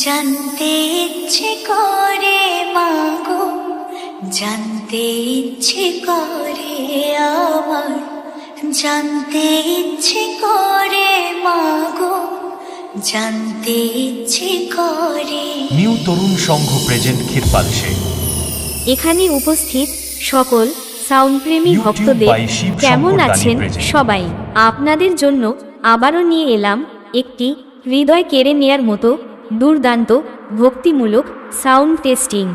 জানতে ইচ্ছে করে মাগো, জানতে ইচ্ছে করে আমার, জানতে ইচ্ছে করে মাগো, জানতে ইচ্ছে করে। New Tarun Sangha present ক্ষীরপালসে। এখানে উপস্থিত সকল সাউন্ডপ্রেমী ভক্তদের কেমন আছেন সবাই? আপনাদের জন্য আবারও নিয়ে এলাম একটি হৃদয় কেড়ে নেয়ার মতো দুর্দান্ত ভক্তিমূলক সাউন্ড টেস্টিং।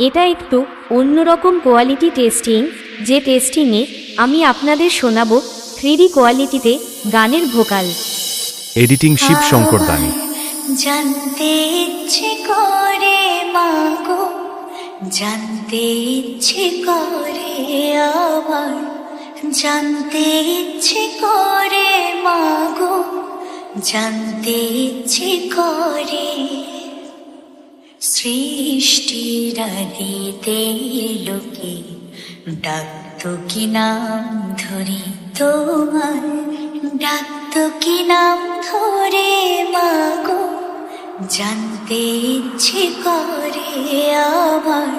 এটা একটু অন্যরকম কোয়ালিটি টেস্টিং, যে টেস্টিংয়ে আমি আপনাদের শোনাবো 3D কোয়ালিটিতে গানের ভোকাল। এডিটিং শিব শঙ্কর দানি। জানতে ইচ্ছে করে মাগো, জানতে ইচ্ছে করে আমার, জানতে ইচ্ছে করে মাগো, জানতে ইচ্ছে করে। সৃষ্টির আদিতে লোকে ডাকতো কি নাম ধরে তোমার, ডাকতো কি নাম ধরে মাগো, জানতে ইচ্ছে করে আমার,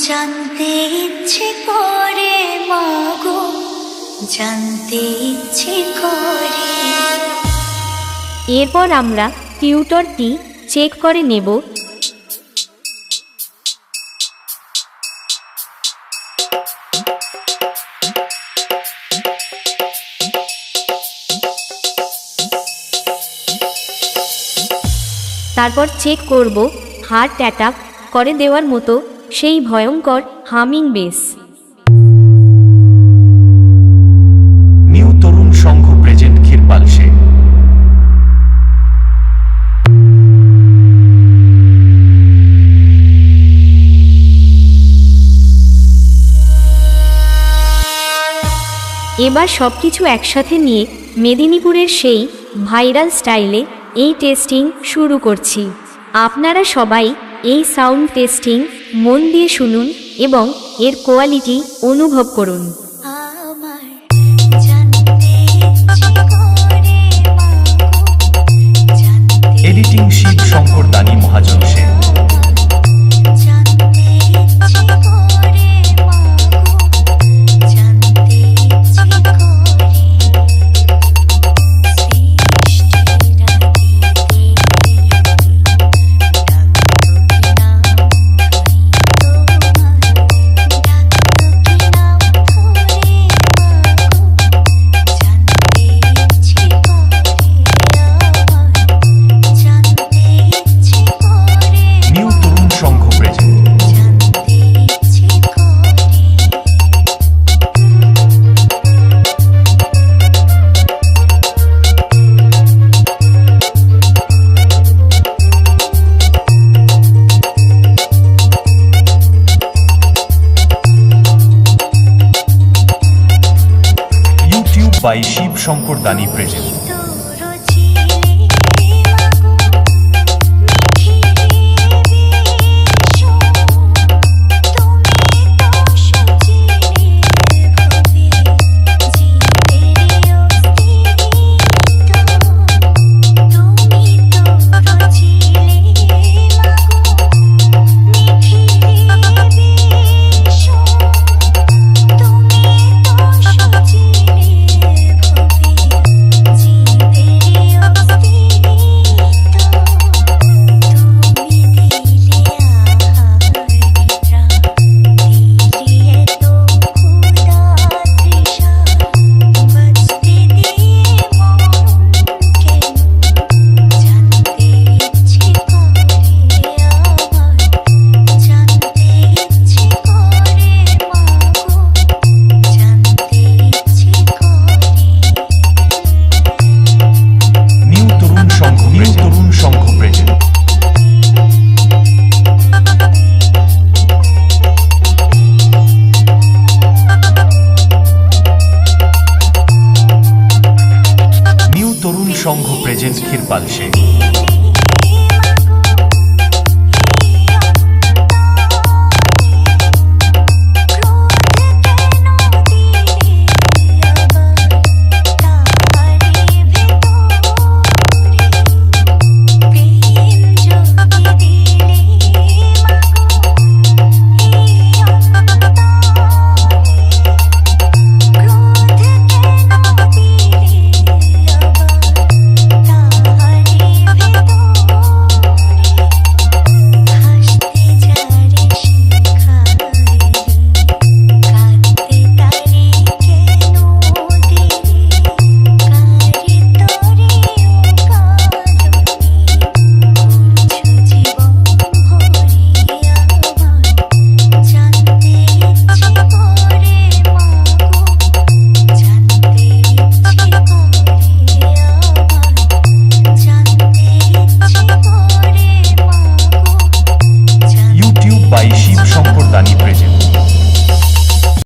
জানতে ইচ্ছে করে মাগো, জানতে ইচ্ছে করে। এরপর আমরা টিউটরটি চেক করে নেব। তারপর চেক করব হার্ট অ্যাটাক করে দেওয়ার মতো সেই ভয়ঙ্কর humming base. New Tarun Sangha present ক্ষীরপালসে। এবার সবকিছু একসাথে নিয়ে মেদিনীপুরের সেই ভাইরাল স্টাইলে এই টেস্টিং শুরু করছি। আপনারা সবাই এই সাউন্ড টেস্টিং মন দিয়ে শুনুন এবং এর কোয়ালিটি অনুভব করুন। আমার জানতে ইচ্ছে করে মাগো, জানতে এডিটিং শিব শঙ্কর দানি মহাজন সে। জানতে ইচ্ছে করে মাগো, জানতে ইচ্ছে করে। সৃষ্টির আদিতে ডাকতো কি নাম ধরে তোমার, ডাকতো কি নাম ধরে মাগো, জানতে ইচ্ছে করে আমার, জানতে ইচ্ছে করে। New Tarun Sangha present. জানতে ইচ্ছে করে। YouTube by Shiv Shankar Dani present. তোর ছিলে মাগো, মিঠি বিষম, তুমি তো সজিলে ভবে, জীবের অস্তিত্ব। তুমি তোর ছিলে মাগো, মিঠি বিষম, তুমি তো সজিলে ভবে, জীবের অস্তিত্ব। তুমি দিলে আহার বিদ্রা, দিলে তো ক্ষুধা তৃষা, বাঁচতে দিয়ে মরণ কেন, জানতে ইচ্ছে করে আমার, জানতে ইচ্ছে করে মাগো, জানতে ইচ্ছে করে। New Tarun Sangha present. New Tarun Sangha present ক্ষীরপালসে।